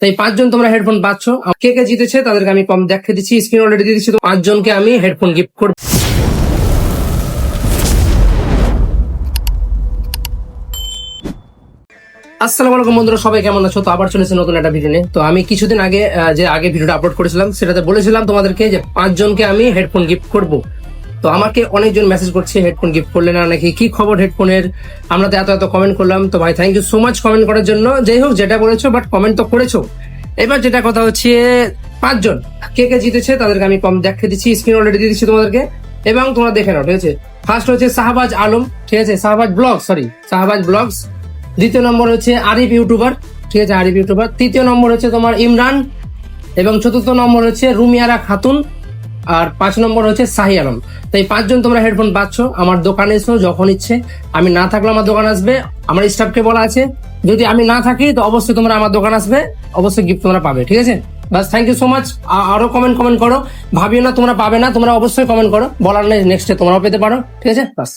তাই 5 জন তোমরা হেডফোন পাচ্ছ। কে কে জিতেছে তাদেরকে আমি কম দেখে দিচ্ছি, স্ক্রিন অলরেডি দিয়ে দিচ্ছি। তো 5 জনকে আমি হেডফোন গিফট করব। আসসালামু আলাইকুম বন্ধুরা, সবাই কেমন আছো? তো আবার চলেছে নতুন একটা ভিডিও নিয়ে। তো আমি কিছুদিন আগে যে ভিডিওটা আপলোড করেছিলাম সেটাতে বলেছিলাম তোমাদেরকে যে 5 জনকে আমি হেডফোন গিফট করব। তো আমাকে অনেকজন মেসেজ করছে হেডফোন গিফট করলে না নাকি, কি খবর হেডফোনের, আমরা তো এত কমেন্ট করলাম। তো ভাই thank you so much comment করার জন্য। যাই হোক, যেটা বলেছো বাট কমেন্ট তো করেছো। এবার যেটা কথা হচ্ছে 5 জন কে কে জিতেছে তাদেরকে আমি কম দেখে দিচ্ছি, স্ক্রিন অলরেডি দিয়ে দিচ্ছি তোমাদেরকে, এবং তোমরা দেখে নাও। ঠিক আছে, ফার্স্ট হচ্ছে শাহবাজ আলম, ঠিক আছে, শাহবাজ ব্লগস। দ্বিতীয় নম্বর হচ্ছে আরিফ ইউটিউবার, ঠিক আছে, আরিফ ইউটিউবার। তৃতীয় নম্বর হচ্ছে তোমার ইমরান, এবং চতুর্থ নম্বর হচ্ছে রুমিয়ারা খাতুন, আর 5 নম্বর হচ্ছে শাহি আলম। তো এই 5 জন তোমরা হেডফোন পাচ্ছ। আমার দোকানে এসো যখন ইচ্ছে, আমি না থাকলে আমার দোকান আসবে। আমার স্টাফকে বলা আছে যদি আমি না থাকি তো অবশ্যই তোমরা আমার দোকান আসবে, অবশ্যই গিফট তোমরা পাবে। ঠিক আছে, বাস থ্যাংক ইউ সো মাচ। আরো কমেন্ট করো, ভাবিও না তোমরা পাবে না, তোমরা অবশ্যই কমেন্ট করো। বলার নেই, নেক্সটে তোমরাও পেতে পারো। ঠিক আছে, বাস।